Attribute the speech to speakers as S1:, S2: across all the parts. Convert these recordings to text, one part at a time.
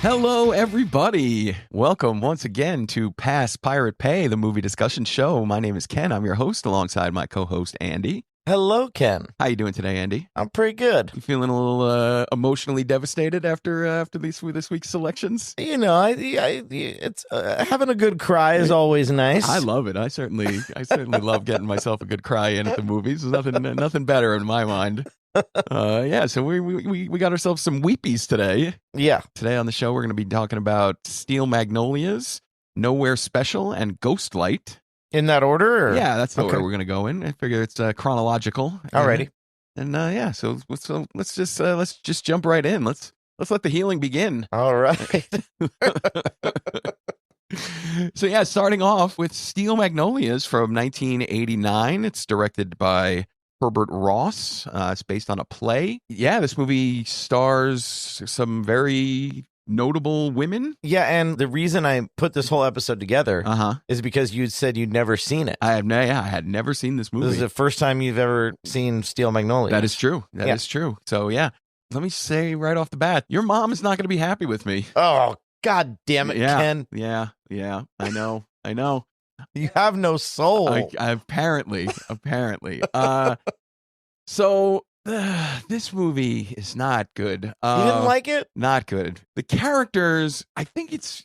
S1: Hello, everybody. Welcome once again to Pass Pirate Pay, the movie discussion show. My name is Ken. I'm your host alongside my co-host, Andy.
S2: Hello, Ken.
S1: How you doing today, Andy?
S2: I'm pretty good.
S1: You feeling a little emotionally devastated after this week's selections?
S2: You know, it's having a good cry is always nice.
S1: I love it. I certainly love getting myself a good cry in at the movies. There's nothing better in my mind. So we got ourselves some weepies today.
S2: Yeah.
S1: Today on the show, we're going to be talking about Steel Magnolias, Nowhere Special, and Ghostlight.
S2: In that order? Or?
S1: Yeah, that's the order we're going to go in. I figure it's chronological.
S2: Alrighty.
S1: So let's just jump right in. Let's let the healing begin.
S2: All right.
S1: So yeah, starting off with Steel Magnolias from 1989. It's directed by Herbert Ross. It's based on a play. Yeah, this movie stars some very notable women.
S2: Yeah, and the reason I put this whole episode together is because you said you'd never seen it.
S1: I had never seen this movie.
S2: This is the first time you've ever seen Steel Magnolias.
S1: That is true. That is true. So yeah, let me say right off the bat, your mom is not going to be happy with me.
S2: Oh, God damn it, Ken.
S1: Yeah. I know.
S2: You have no soul.
S1: Apparently. So this movie is not good.
S2: You didn't like it?
S1: Not good. The characters, I think it's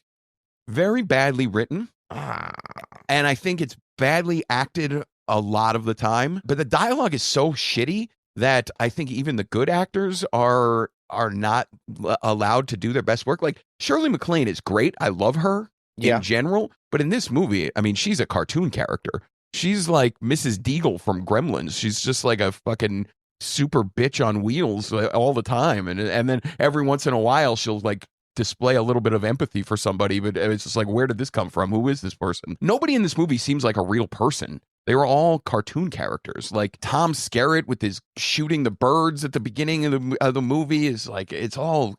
S1: very badly written. And I think it's badly acted a lot of the time. But the dialogue is so shitty that I think even the good actors are not allowed to do their best work. Like Shirley MacLaine is great. I love her in general. But in this movie, I mean, she's a cartoon character. She's like Mrs. Deagle from Gremlins. She's just like a fucking super bitch on wheels all the time. And then every once in a while, she'll like display a little bit of empathy for somebody. But it's just like, where did this come from? Who is this person? Nobody in this movie seems like a real person. They were all cartoon characters. Like Tom Skerritt with his shooting the birds at the beginning of the movie is like, it's all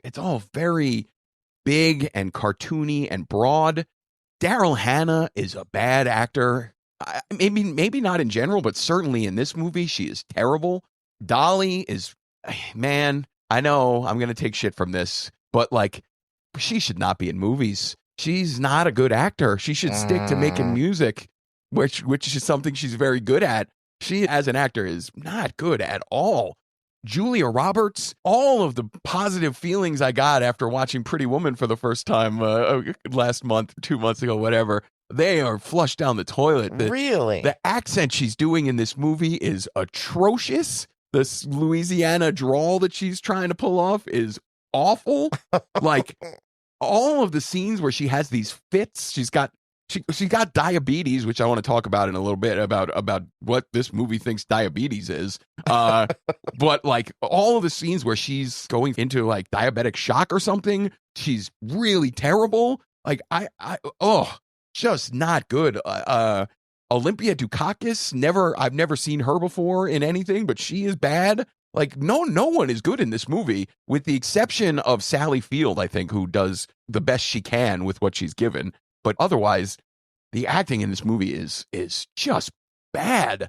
S1: very big and cartoony and broad. Daryl Hannah is a bad actor. Maybe not in general, but certainly in this movie, she is terrible. Dolly is, man, I know I'm going to take shit from this, but like, she should not be in movies. She's not a good actor. She should stick to making music, which is something she's very good at. She, as an actor, is not good at all. Julia Roberts, all of the positive feelings I got after watching Pretty Woman for the first time last month, 2 months ago, whatever, they are flushed down the toilet.
S2: Really?
S1: The accent she's doing in this movie is atrocious. This Louisiana drawl that she's trying to pull off is awful. Like all of the scenes where she has these fits, she got diabetes, which I want to talk about in a little bit about what this movie thinks diabetes is. But like all of the scenes where she's going into like diabetic shock or something, she's really terrible. Like just not good. Olympia Dukakis, I've never seen her before in anything, but she is bad. Like no one is good in this movie, with the exception of Sally Field, I think, who does the best she can with what she's given. But otherwise, the acting in this movie is just bad.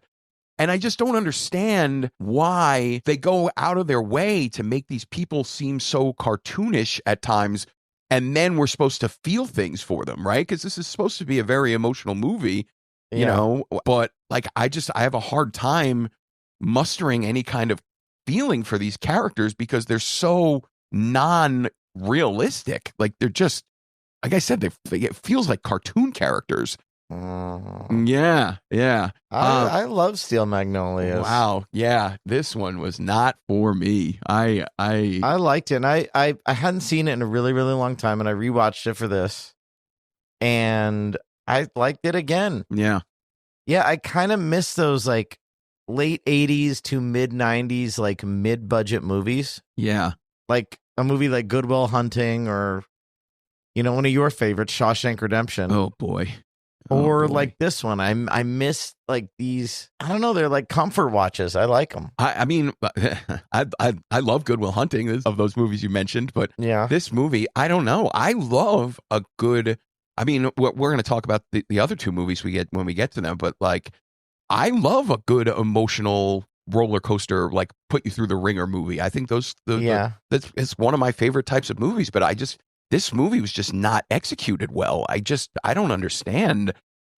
S1: And I just don't understand why they go out of their way to make these people seem so cartoonish at times. And then we're supposed to feel things for them, right? Because this is supposed to be a very emotional movie, you know, but like, I have a hard time mustering any kind of feeling for these characters because they're so non-realistic. Like they're just, like I said, it feels like cartoon characters. Yeah.
S2: I love Steel Magnolias.
S1: Wow. Yeah. This one was not for me. I
S2: liked it. And I hadn't seen it in a really, really long time. And I rewatched it for this. And I liked it again.
S1: Yeah.
S2: Yeah. I kind of miss those like late 80s to mid 90s, like mid-budget movies.
S1: Yeah.
S2: Like a movie like Good Will Hunting, or, you know, one of your favorites, Shawshank Redemption.
S1: Oh boy.
S2: Or like this one. I miss like these, I don't know, they're like comfort watches. I like them.
S1: I mean, I love Good Will Hunting, of those movies you mentioned, but
S2: yeah,
S1: this movie, I don't know. I love a good, I mean, we're going to talk about the other two movies we get when we get to them, but like, I love a good emotional roller coaster, like put you through the ringer movie. I think it's one of my favorite types of movies, but this movie was just not executed well. I don't understand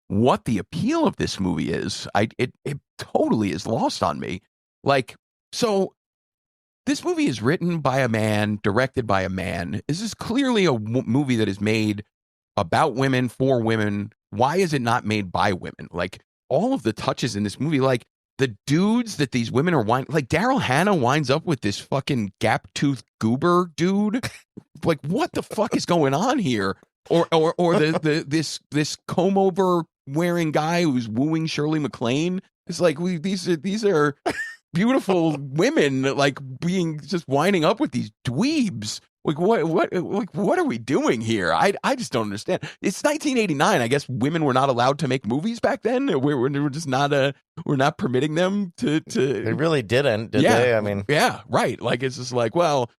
S1: what the appeal of this movie is. It totally is lost on me. Like, so this movie is written by a man, directed by a man. This is clearly a movie that is made about women, for women. Why is it not made by women? Like, all of the touches in this movie, like the dudes that these women are like Daryl Hannah winds up with this fucking gap-toothed goober dude. Like, what the fuck is going on here? Or this comb over wearing guy who's wooing Shirley MacLaine. It's like these are beautiful women, like being just winding up with these dweebs. Like, what are we doing here? I just don't understand. It's 1989. I guess women were not allowed to make movies back then. We're just not we're not permitting them to.
S2: They really didn't, did they? I mean,
S1: yeah, right. Like, it's just like, well,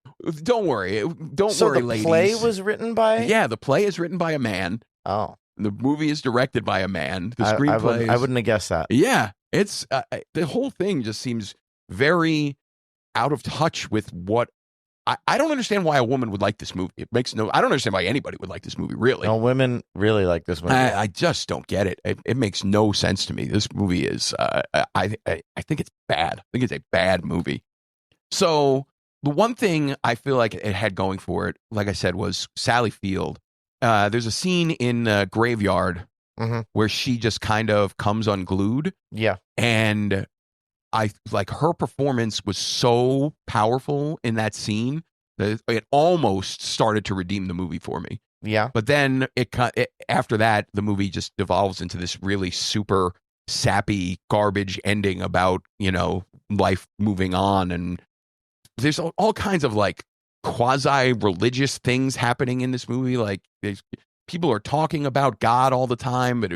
S1: don't worry,
S2: so
S1: ladies.
S2: The play was written by.
S1: Yeah, the play is written by a man.
S2: Oh,
S1: the movie is directed by a man. The screenplay.
S2: I wouldn't have guessed that.
S1: Yeah, it's the whole thing just seems very out of touch with what. I don't understand why a woman would like this movie. I don't understand why anybody would like this movie, really.
S2: No, women really like this movie.
S1: I just don't get it. It makes no sense to me. This movie is, I think it's bad. I think it's a bad movie. So the one thing I feel like it had going for it, like I said, was Sally Field. There's a scene in Graveyard where she just kind of comes unglued.
S2: Yeah.
S1: And I like her performance was so powerful in that scene that it almost started to redeem the movie for me.
S2: Yeah.
S1: But then after that, the movie just devolves into this really super sappy garbage ending about, life moving on. And there's all kinds of like quasi-religious things happening in this movie. Like people are talking about God all the time, but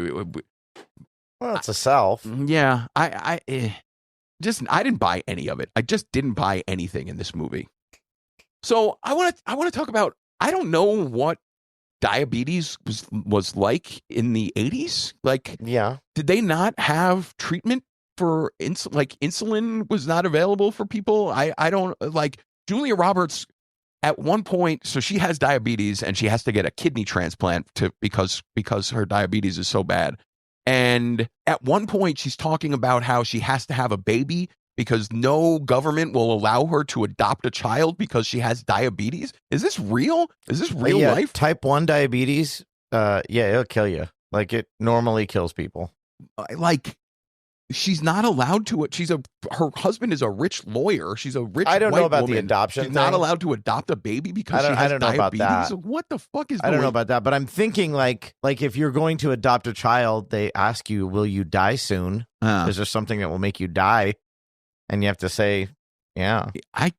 S2: well, it's a self.
S1: Yeah. I didn't buy any of it. I just didn't buy anything in this movie. So I want to talk about, I don't know what diabetes was like in the 80s. Like,
S2: yeah,
S1: did they not have treatment for insulin was not available for people? I don't like Julia Roberts at one point. So she has diabetes and she has to get a kidney transplant because her diabetes is so bad. And at one point, she's talking about how she has to have a baby because no government will allow her to adopt a child because she has diabetes. Is this real? Is this real life?
S2: Type 1 diabetes, it'll kill you. Like, it normally kills people.
S1: Like, she's not allowed to. Her husband is a rich lawyer. She's a rich.
S2: I don't know about
S1: woman.
S2: the adoption.
S1: She's not allowed to adopt a baby because she has
S2: I don't know
S1: diabetes.
S2: about that.
S1: So what the fuck is?
S2: I don't know about that, but I'm thinking like if you're going to adopt a child, they ask you, "Will you die soon? Is there something that will make you die?" And you have to say, "Yeah."
S1: I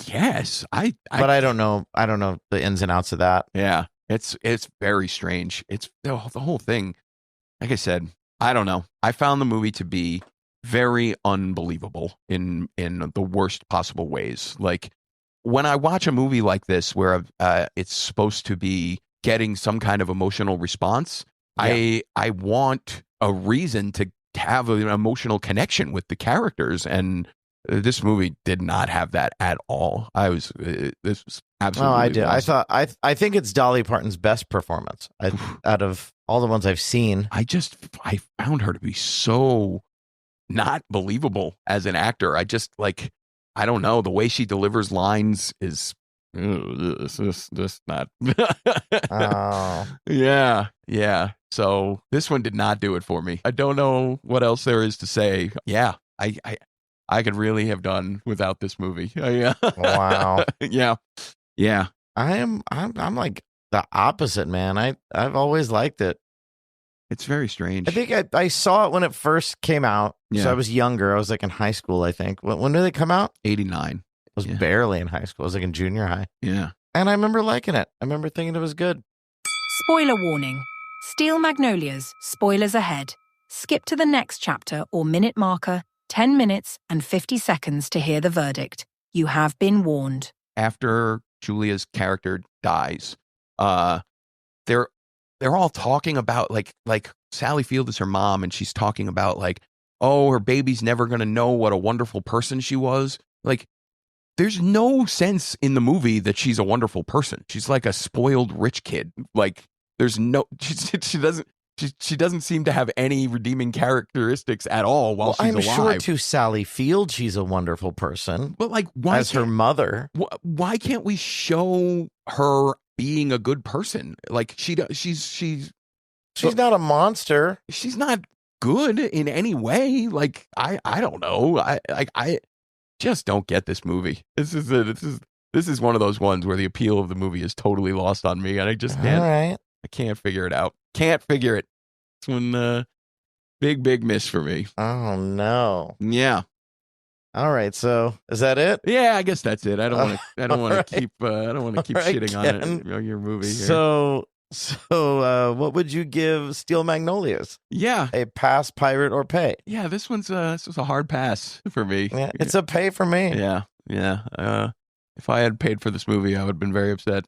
S1: guess
S2: but I don't know. I don't know the ins and outs of that.
S1: Yeah, it's very strange. It's the whole thing. Like I said, I don't know. I found the movie to be very unbelievable in the worst possible ways. Like, when I watch a movie like this where it's supposed to be getting some kind of emotional response, I want a reason to have an emotional connection with the characters, and this movie did not have that at all. This was absolutely.
S2: Oh, I did.
S1: Awesome.
S2: I think it's Dolly Parton's best performance out of all the ones I've seen.
S1: I found her to be so not believable as an actor. I just I don't know, the way she delivers lines is this not.
S2: Oh.
S1: Yeah. So this one did not do it for me. I don't know what else there is to say. Yeah, I could really have done without this movie.
S2: Wow.
S1: Yeah.
S2: I'm like the opposite, man. I've always liked it.
S1: It's very strange.
S2: I think I saw it when it first came out.
S1: Yeah.
S2: So I was younger. I was like in high school, I think. When did it come out?
S1: 89.
S2: I was barely in high school. I was like in junior high.
S1: Yeah.
S2: And I remember liking it. I remember thinking it was good.
S3: Spoiler warning. Steel Magnolias. Spoilers ahead. Skip to the next chapter or minute marker, 10 minutes and 50 seconds to hear the verdict. You have been warned.
S1: After Julia's character dies, they're all talking about like Sally Field is her mom, and she's talking about her baby's never going to know what a wonderful person she was. Like, there's no sense in the movie that she's a wonderful person. She's like a spoiled rich kid. Like there's no she doesn't seem to have any redeeming characteristics at all while she's
S2: I'm
S1: alive.
S2: sure to Sally Field she's a wonderful person.
S1: But like, why
S2: as her mother?
S1: Why can't we show her being a good person? Like she's
S2: not a monster.
S1: She's not good in any way. Like I don't know. I just don't get this movie. This is one of those ones where the appeal of the movie is totally lost on me, and I just can't.
S2: All right.
S1: I can't figure it out. Can't figure it. It's one big miss for me.
S2: Oh no.
S1: Yeah.
S2: All right. So is that it?
S1: Yeah, I guess that's it. I don't want to. I don't want
S2: right.
S1: to keep. I don't want to keep
S2: right,
S1: shitting on your movie here.
S2: So what would you give Steel Magnolias?
S1: Yeah.
S2: A pass, pirate, or pay?
S1: Yeah, this was a hard pass for me.
S2: Yeah, it's a pay for me.
S1: Yeah. If I had paid for this movie, I would have been very upset.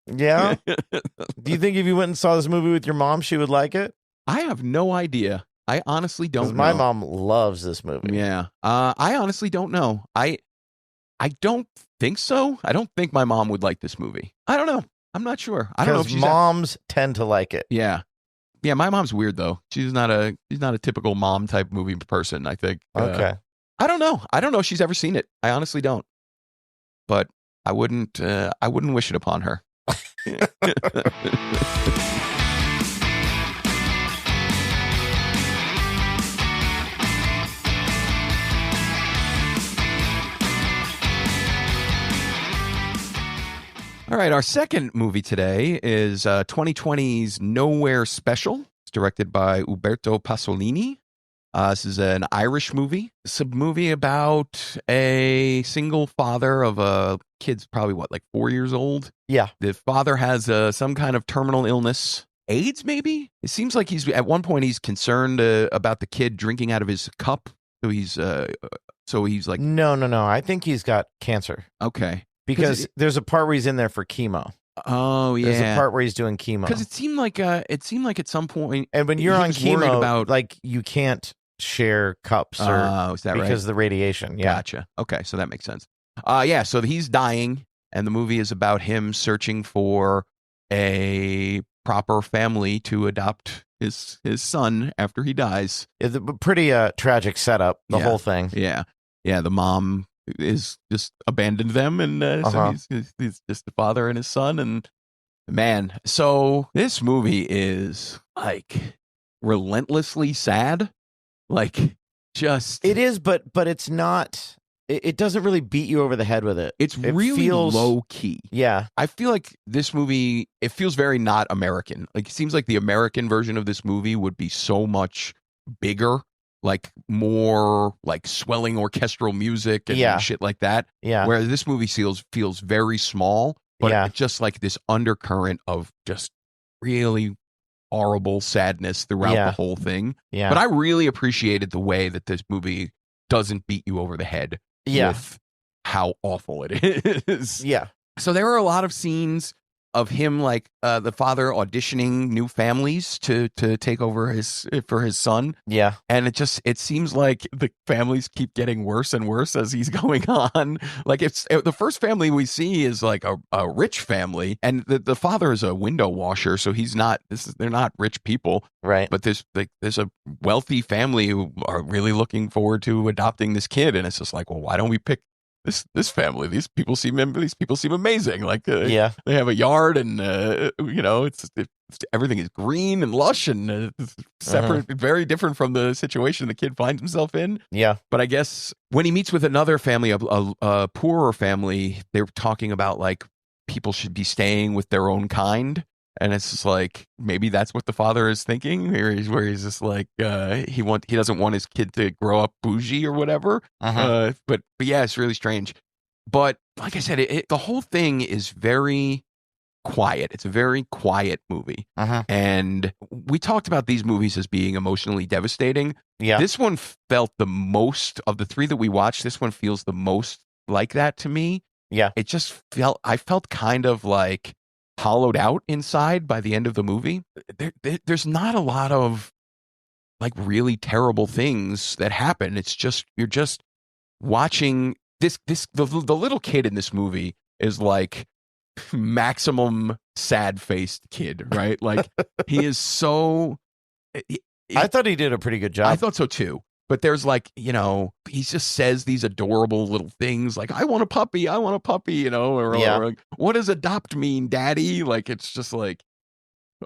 S2: Yeah. Do you think if you went and saw this movie with your mom, she would like it?
S1: I have no idea. I honestly don't know.
S2: My mom loves this movie.
S1: Yeah. I honestly don't know. I don't think so. I don't think my mom would like this movie. I don't know. I'm not sure. I don't know if
S2: moms tend to like it.
S1: Yeah. Yeah, my mom's weird though. She's not a typical mom type movie person, I think.
S2: Okay.
S1: I don't know. I don't know if she's ever seen it. I honestly don't. But I wouldn't wish it upon her. All right, our second movie today is 2020's Nowhere Special. It's directed by Uberto Pasolini. This is an Irish movie. It's a movie about a single father of a kid's probably, like 4 years old?
S2: Yeah.
S1: The father has some kind of terminal illness. AIDS, maybe? It seems like at one point he's concerned about the kid drinking out of his cup. So he's like...
S2: No. I think he's got cancer.
S1: Okay.
S2: Because there's a part where he's in there for chemo.
S1: Oh yeah,
S2: there's a part where he's doing chemo.
S1: Because it seemed like at some point,
S2: and when you're on chemo, like you can't share cups or
S1: is that
S2: because of the radiation. Yeah,
S1: gotcha. Okay, so that makes sense. Yeah, so he's dying, and the movie is about him searching for a proper family to adopt his son after he dies.
S2: It's a pretty tragic setup. The whole thing.
S1: Yeah. The mom is just abandoned them, and so he's just the father and his son, and man, so this movie is like relentlessly sad, like just
S2: it is, but it's not. It doesn't really beat you over the head with it.
S1: It really feels low key.
S2: Yeah,
S1: I feel like this movie, it feels very not American. Like it seems like the American version of this movie would be so much bigger. Like more like swelling orchestral music and shit like that.
S2: Yeah.
S1: Where this movie feels very small, but just like this undercurrent of just really horrible sadness throughout the whole thing.
S2: Yeah.
S1: But I really appreciated the way that this movie doesn't beat you over the head with how awful it is.
S2: Yeah.
S1: So there are a lot of scenes of him, like the father auditioning new families to take over for his son.
S2: Yeah.
S1: And it seems like the families keep getting worse and worse as he's going on. Like the first family we see is like a rich family, and the father is a window washer, so they're not rich people.
S2: Right.
S1: But there's a wealthy family who are really looking forward to adopting this kid, and it's just like, well, why don't we pick this family? These people seem amazing. Like they have a yard, and it's everything is green and lush and separate, very different from the situation the kid finds himself in.
S2: Yeah.
S1: But I guess when he meets with another family, a poorer family, they're talking about like people should be staying with their own kind. And it's just like, maybe that's what the father is thinking, where he's just like, he doesn't want his kid to grow up bougie or whatever. But yeah, it's really strange. But like I said, the whole thing is very quiet. It's a very quiet movie. And we talked about these movies as being emotionally devastating.
S2: Yeah.
S1: This one felt the most of the three that we watched. This one feels the most like that to me.
S2: Yeah.
S1: It just I felt kind of like hollowed out inside by the end of the movie. There's not a lot of like really terrible things that happen. It's just, you're just watching. the little kid in this movie is like maximum sad-faced kid, right? Like he is so.
S2: I thought he did a pretty good job.
S1: I thought so too. But there's like, he just says these adorable little things like, I want a puppy, or like, what does adopt mean, daddy? Like, it's just like,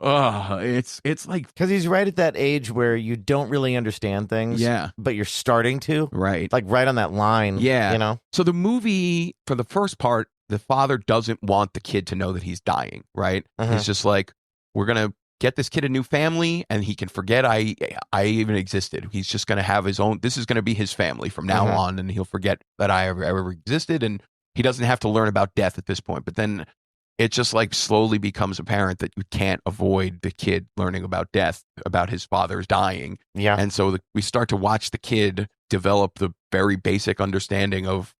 S1: it's like.
S2: Because he's right at that age where you don't really understand things.
S1: Yeah.
S2: But you're starting to.
S1: Right.
S2: Like right on that line.
S1: Yeah. So the movie, for the first part, the father doesn't want the kid to know that he's dying, right? He's just like, we're going to get this kid a new family and he can forget I even existed. He's just going to have his own. This is going to be his family from now on, and he'll forget that I ever existed, and he doesn't have to learn about death at this point. But then it just like slowly becomes apparent that you can't avoid the kid learning about death, about his father's dying.
S2: Yeah.
S1: And so we start to watch the kid develop the very basic understanding of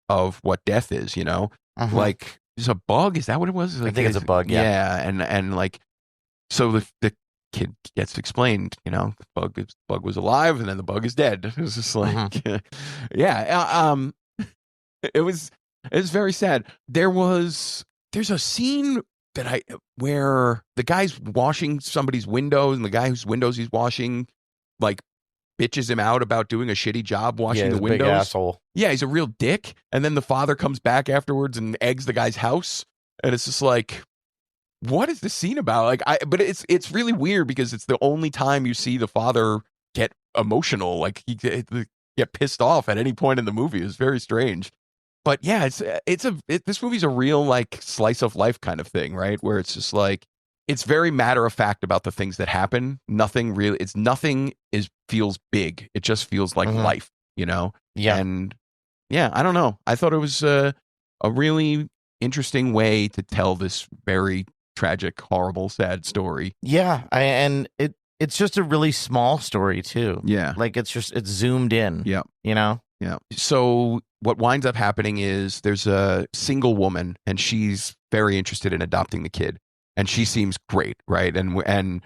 S1: what death is, like, is a bug? Is that what it was? Like,
S2: I think it's a bug. Yeah.
S1: And like, so the kid gets explained, the bug was alive and then the bug is dead. It was just like, it was very sad. There's a scene where the guy's washing somebody's windows, and the guy whose windows he's washing, like, bitches him out about doing a shitty job washing the windows.
S2: Big asshole.
S1: Yeah, he's a real dick. And then the father comes back afterwards and eggs the guy's house, and it's just like, what is this scene about? But it's really weird because it's the only time you see the father get emotional, like he get pissed off at any point in the movie. It's very strange. But yeah, this movie's a real like slice of life kind of thing, right? Where it's just like, it's very matter of fact about the things that happen. Nothing feels big. It just feels like life, Yeah. And yeah, I don't know. I thought it was a really interesting way to tell this very tragic, horrible, sad story.
S2: Yeah, it's just a really small story too.
S1: Yeah,
S2: like it's zoomed in.
S1: Yeah,
S2: Yeah.
S1: So what winds up happening is there's a single woman, and she's very interested in adopting the kid, and she seems great, right? And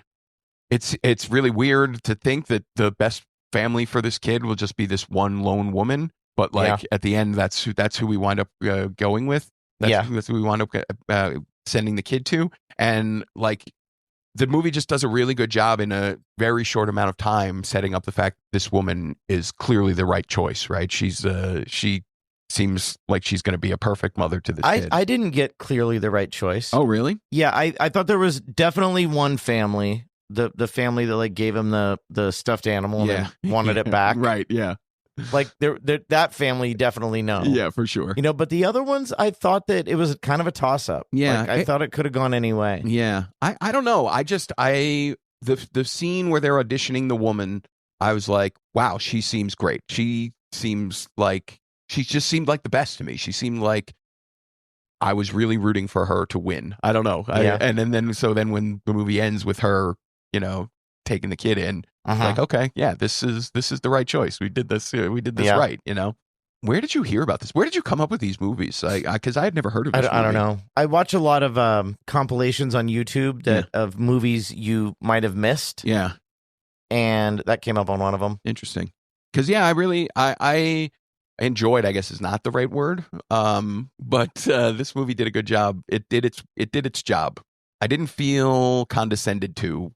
S1: it's really weird to think that the best family for this kid will just be this one lone woman, but like at the end, that's who we wind up going with. That's who we wind up sending the kid to. And like, the movie just does a really good job in a very short amount of time setting up the fact this woman is clearly the right choice, right? She seems like she's going to be a perfect mother to this kid.
S2: I didn't get clearly the right choice.
S1: Oh, really?
S2: Yeah, I thought there was definitely one family, the family that like gave him the stuffed animal and wanted it back.
S1: Right, yeah.
S2: Like that family definitely know.
S1: Yeah, for sure.
S2: But the other ones, I thought that it was kind of a toss up.
S1: Yeah,
S2: like, I thought it could have gone any way.
S1: Yeah, I don't know. The scene where they're auditioning the woman, I was like, wow, she seems great. She just seemed like the best to me. She seemed like I was really rooting for her to win. I don't know. And then when the movie ends with her, taking the kid in. Like, okay, yeah, this is the right choice. We did this right, Where did you hear about this? Where did you come up with these movies? Because I had never heard of this.
S2: I don't know. I watch a lot of compilations on YouTube of movies you might have missed.
S1: Yeah,
S2: and that came up on one of them.
S1: Interesting. Because I enjoyed, I guess is not the right word. But this movie did a good job. It did its job. I didn't feel condescended to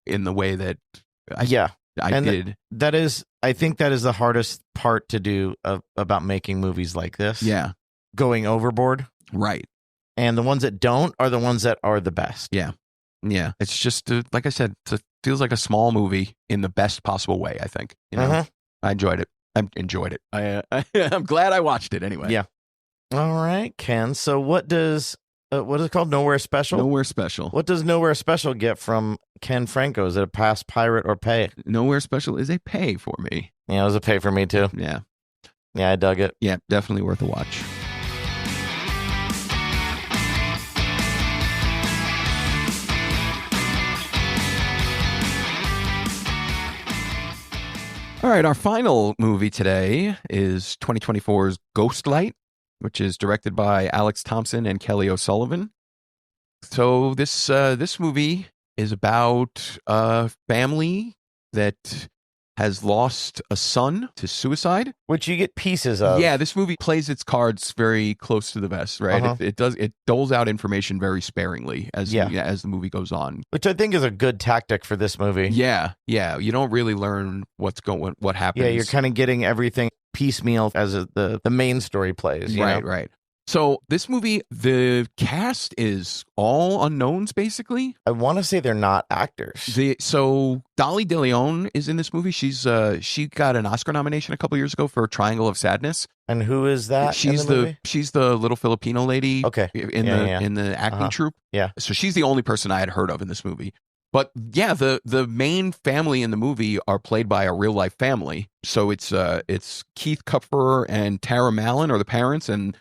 S1: in the way that I did. I think that is the hardest part to do about making movies like this. Yeah.
S2: Going overboard.
S1: Right.
S2: And the ones that don't are the ones that are the best.
S1: Yeah. Yeah. It's just, like I said, it feels like a small movie in the best possible way, I think. I enjoyed it. I'm glad I watched it anyway.
S2: Yeah. All right, Ken. So what is it called? Nowhere Special?
S1: Nowhere Special.
S2: What does Nowhere Special get from Ken Franco? Is it a pass, pirate, or pay?
S1: Nowhere Special is a pay for me.
S2: Yeah, it was a pay for me too.
S1: Yeah.
S2: Yeah, I dug it.
S1: Yeah, definitely worth a watch. All right, our final movie today is 2024's Ghostlight, which is directed by Alex Thompson and Kelly O'Sullivan. So this movie is about a family that has lost a son to suicide,
S2: which you get pieces of.
S1: Yeah, this movie plays its cards very close to the vest, right? It doles out information very sparingly as the movie goes on,
S2: which I think is a good tactic for this movie.
S1: Yeah, you don't really learn what happens.
S2: Yeah, you're kind of getting everything piecemeal as the main story plays.
S1: Right. So this movie, the cast is all unknowns, basically.
S2: I want to say they're not actors.
S1: So Dolly De Leon is in this movie. She got an Oscar nomination a couple years ago for Triangle of Sadness.
S2: And who is that?
S1: She's the little Filipino lady.
S2: Okay.
S1: In the acting troupe.
S2: Yeah.
S1: So she's the only person I had heard of in this movie. But yeah, the main family in the movie are played by a real life family. So it's Keith Kupfer and Tara Mallon are the parents, and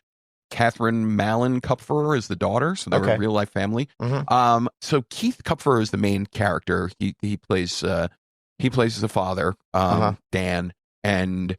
S1: Catherine Mallon Kupfer is the daughter, so they're a real life family. So Keith Kupfer is the main character. He plays the father, Dan, and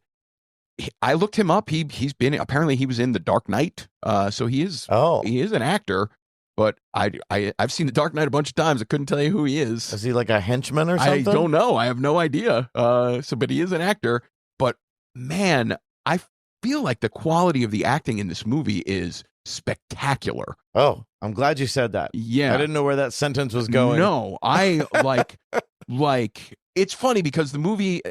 S1: I looked him up. He was in The Dark Knight, so he is an actor. But I've seen The Dark Knight a bunch of times. I couldn't tell you who he is.
S2: Is he like a henchman or something?
S1: I don't know. I have no idea. But he is an actor. But man, I feel like the quality of the acting in this movie is spectacular.
S2: Oh, I'm glad you said that.
S1: Yeah.
S2: I didn't know where that sentence was going.
S1: No, I like it's funny because the movie,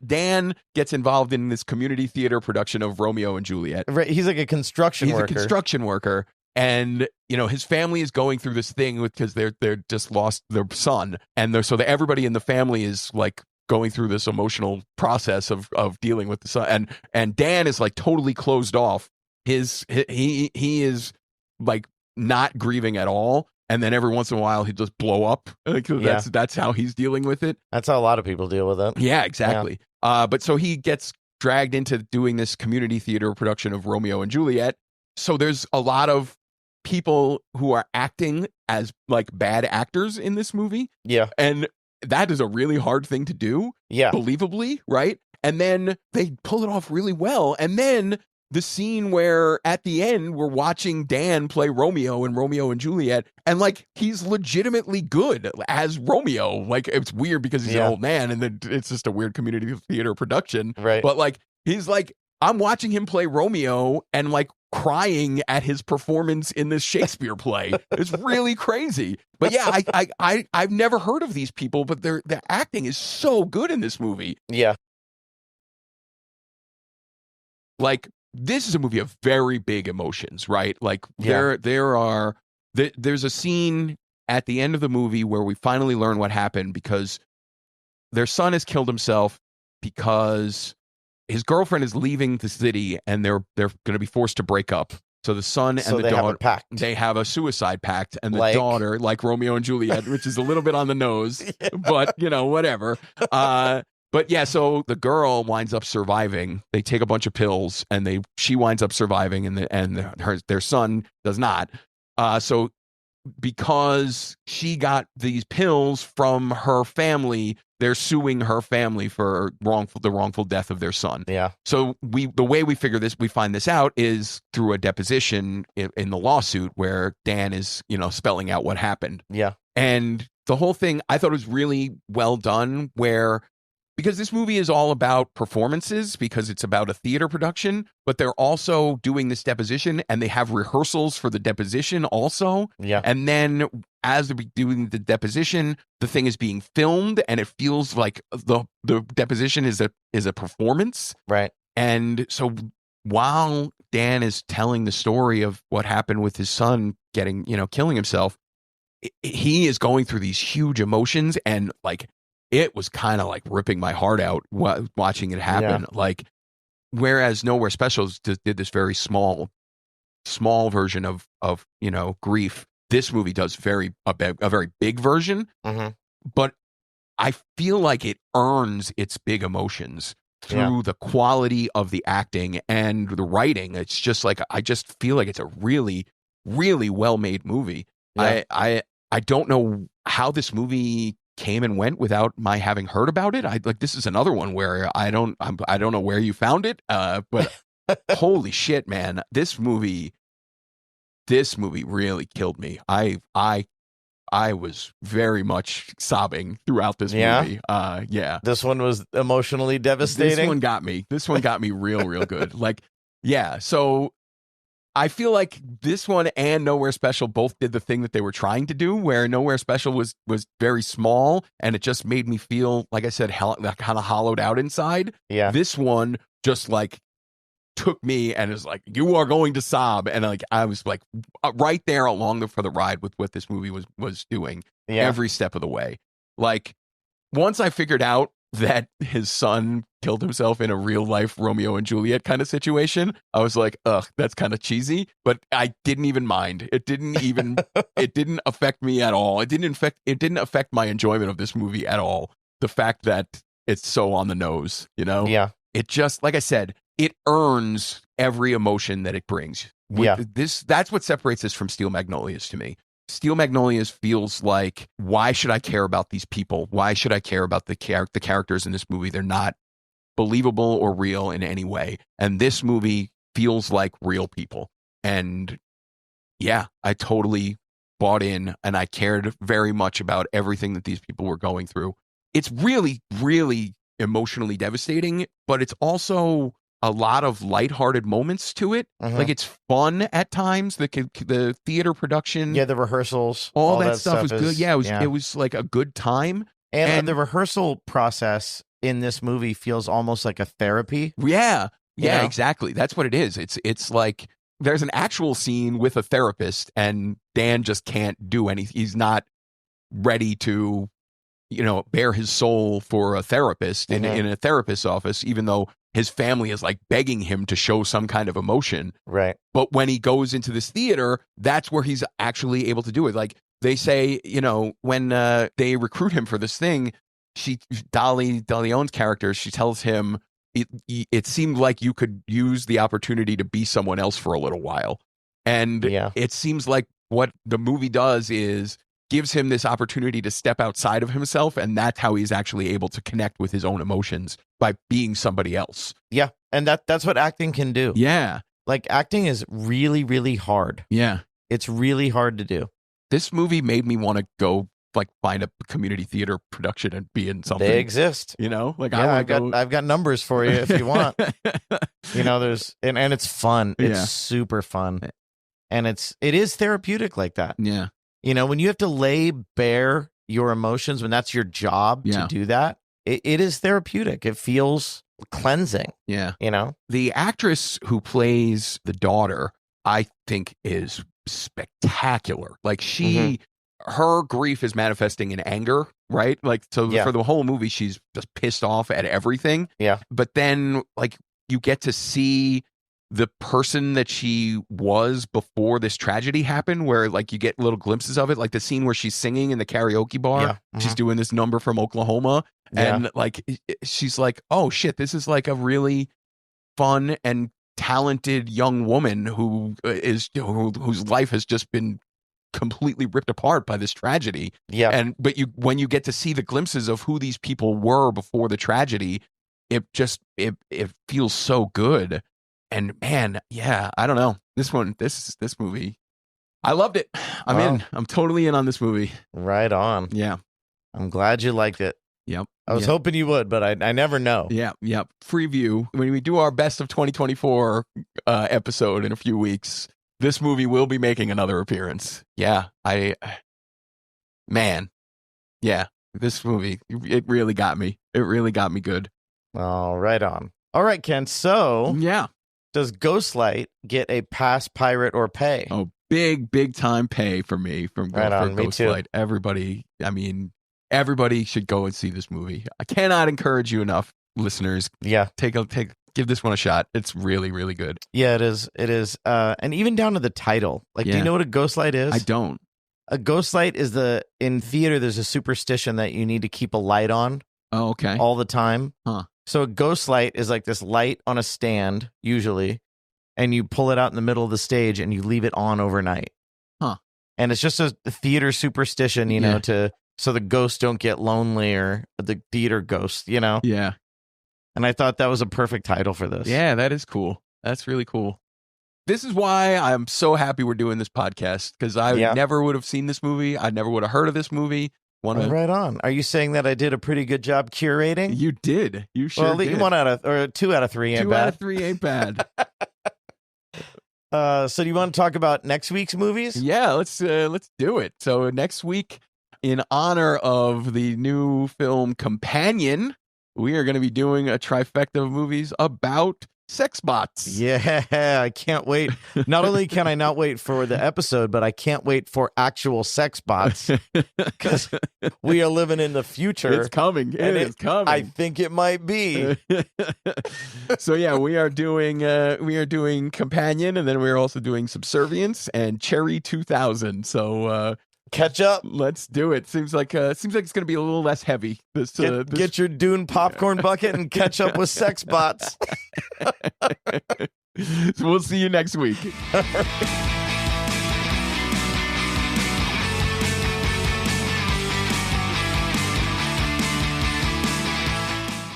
S1: Dan gets involved in this community theater production of Romeo and Juliet.
S2: Right. He's like a construction worker.
S1: He's a construction worker. And, his family is going through this thing because they're just lost their son. And everybody in the family is like going through this emotional process of dealing with the son, and Dan is like totally closed off. He is like not grieving at all, and then every once in a while he just blow up. That's how he's dealing with it.
S2: That's how a lot of people deal with it.
S1: Yeah, exactly. Yeah. But so he gets dragged into doing this community theater production of Romeo and Juliet. So there's a lot of people who are acting as like bad actors in this movie.
S2: Yeah,
S1: and that is a really hard thing to do, believably, right? And then they pull it off really well. And then the scene where at the end we're watching Dan play Romeo in Romeo and Juliet, and like he's legitimately good as Romeo. Like it's weird because he's an old man, and then it's just a weird community theater production,
S2: right?
S1: But like he's like, I'm watching him play Romeo and like crying at his performance in this Shakespeare play. It's really crazy. But yeah, I've never heard of these people, but their acting is so good in this movie.
S2: Yeah.
S1: Like this is a movie of very big emotions, right? Like there's a scene at the end of the movie where we finally learn what happened because their son has killed himself because his girlfriend is leaving the city and they're going to be forced to break up. So the son and the daughter, they have a suicide pact, and the daughter, like Romeo and Juliet, which is a little bit on the nose, but whatever. But yeah, so the girl winds up surviving. They take a bunch of pills, and she winds up surviving, and their son does not. So because she got these pills from her family, they're suing her family for the wrongful death of their son.
S2: Yeah.
S1: So the way we find this out is through a deposition in the lawsuit where Dan is, spelling out what happened.
S2: Yeah.
S1: And the whole thing I thought was really well done because this movie is all about performances because it's about a theater production, but they're also doing this deposition and they have rehearsals for the deposition also.
S2: Yeah.
S1: And then as they're doing the deposition, the thing is being filmed and it feels like the deposition is a performance.
S2: Right.
S1: And so while Dan is telling the story of what happened with his son killing himself, he is going through these huge emotions, and like it was kind of like ripping my heart out watching it happen.
S2: Yeah.
S1: Like, whereas Nowhere Specials did this very small version of grief, this movie does a very big version.
S2: Mm-hmm.
S1: But I feel like it earns its big emotions through the quality of the acting and the writing. It's just like I just feel like it's a really, really well made movie.
S2: Yeah.
S1: I don't know how this movie came and went without my having heard about it. This is another one where I don't know where you found it, but holy shit, man, this movie really killed me. I I was very much sobbing throughout this movie. Yeah.
S2: This one was emotionally devastating.
S1: This one got me real good. Like, yeah. So I feel like this one and Nowhere Special both did the thing that they were trying to do, where Nowhere Special was very small and it just made me feel, like I said, kind of hollowed out inside.
S2: Yeah.
S1: This one just like took me and is like, you are going to sob. And like, I was like right there along for the ride with what this movie was doing every step of the way. Like, once I figured out that his son killed himself in a real life Romeo and Juliet kind of situation, I was like, ugh, that's kind of cheesy, but I didn't even mind. It didn't affect me at all. It didn't affect my enjoyment of this movie at all. The fact that it's so on the nose, you know?
S2: Yeah.
S1: It just, like I said, it earns every emotion that it brings. That's what separates this from Steel Magnolias to me. Steel Magnolias feels like, why should I care about these people? Why should I care about the characters in this movie? They're not believable or real in any way. And this movie feels like real people. And yeah, I totally bought in and I cared very much about everything that these people were going through. It's really, really emotionally devastating, but it's also a lot of lighthearted moments to it. Like, it's fun at times. The theater production,
S2: the rehearsals,
S1: all that stuff was good. Yeah, it was like a good time.
S2: And the rehearsal process in this movie feels almost like a therapy.
S1: Yeah, exactly. That's what it is. It's like there's an actual scene with a therapist, and Dan just can't do anything. He's not ready to, bare his soul for a therapist in a therapist's office, even though his family is like begging him to show some kind of emotion.
S2: Right.
S1: But when he goes into this theater, that's where he's actually able to do it. Like they say, when they recruit him for this thing, Dolly Leon's character, she tells him, it seemed like you could use the opportunity to be someone else for a little while. And it seems like what the movie does is gives him this opportunity to step outside of himself, and that's how he's actually able to connect with his own emotions, by being somebody else.
S2: Yeah, and that's what acting can do.
S1: Yeah.
S2: Like, acting is really, really hard.
S1: Yeah.
S2: It's really hard to do.
S1: This movie made me want to go like find a community theater production and be in something.
S2: They exist.
S1: Like,
S2: I've got numbers for you if you want. There's and it's fun. It's super fun. And it is therapeutic like that.
S1: Yeah.
S2: When you have to lay bare your emotions, when that's your job to do that, it is therapeutic. It feels cleansing.
S1: Yeah.
S2: The
S1: actress who plays the daughter, I think, is spectacular. Like, her grief is manifesting in anger, right? Like, so for the whole movie, she's just pissed off at everything.
S2: Yeah.
S1: But then, like, you get to see the person that she was before this tragedy happened, where like you get little glimpses of it, like the scene where she's singing in the karaoke bar. She's doing this number from Oklahoma, and like she's like, oh shit, this is like a really fun and talented young woman whose life has just been completely ripped apart by this tragedy. But when you get to see the glimpses of who these people were before the tragedy, it feels so good. And man, I don't know. This movie, I loved it. I'm in. I'm totally in on this movie.
S2: Right on.
S1: Yeah.
S2: I'm glad you liked it.
S1: Yep.
S2: I was hoping you would, but I never know.
S1: Yeah. Yep. Preview. When we do our best of 2024 episode in a few weeks, this movie will be making another appearance. Yeah. This movie, it really got me. It really got me good.
S2: Oh, right on. All right, Ken. So
S1: yeah.
S2: Does Ghostlight get a pass, pirate, or pay?
S1: Oh, big time pay for me from Ghostlight. Everybody should go and see this movie. I cannot encourage you enough, listeners.
S2: Yeah,
S1: give this one a shot. It's really, really good.
S2: Yeah, it is. It is. And even down to the title. Like, do you know what a Ghostlight is?
S1: I don't.
S2: A Ghostlight is in theater. There's a superstition that you need to keep a light on.
S1: Oh, okay.
S2: All the time.
S1: Huh.
S2: So a ghost light is like this light on a stand, usually, and you pull it out in the middle of the stage and you leave it on overnight.
S1: Huh.
S2: And it's just a theater superstition, so the ghosts don't get lonely, or the theater ghosts,
S1: Yeah.
S2: And I thought that was a perfect title for this.
S1: Yeah, that is cool. That's really cool. This is why I'm so happy we're doing this podcast, because I never would have seen this movie. I never would have heard of this movie.
S2: Right on. Are you saying that I did a pretty good job curating?
S1: You did. You sure did.
S2: 2 out of 3 ain't bad.
S1: 2 out of 3 ain't bad.
S2: So do you want to talk about next week's movies?
S1: Yeah, let's do it. So next week, in honor of the new film Companion, we are going to be doing a trifecta of movies about sex bots.
S2: Yeah, I can't wait. Not only can I not wait for the episode, but I can't wait for actual sex bots, because we are living in the future.
S1: It's coming. It is coming.
S2: I think it might be.
S1: So yeah, we are doing Companion, and then we're also doing Subservience and Cherry 2000. So
S2: catch up.
S1: Let's do it. Seems like it's going to be a little less heavy.
S2: Get your Dune popcorn bucket and catch up with sex bots.
S1: So we'll see you next week.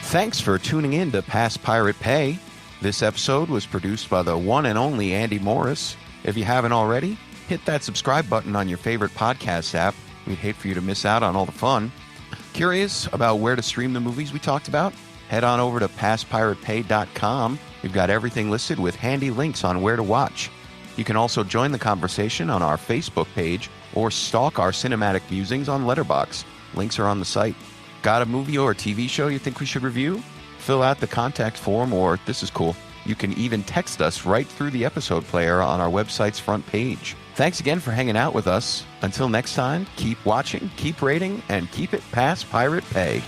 S1: Thanks for tuning in to Pass Pirate Pay. This episode was produced by the one and only Andy Morris. If you haven't already, hit that subscribe button on your favorite podcast app. We'd hate for you to miss out on all the fun. Curious about where to stream the movies we talked about? Head on over to passpiratepay.com. We've got everything listed with handy links on where to watch. You can also join the conversation on our Facebook page or stalk our cinematic musings on Letterboxd. Links are on the site. Got a movie or a TV show you think we should review? Fill out the contact form, or this is cool, you can even text us right through the episode player on our website's front page. Thanks again for hanging out with us. Until next time, keep watching, keep rating, and keep it past Pirate Pay.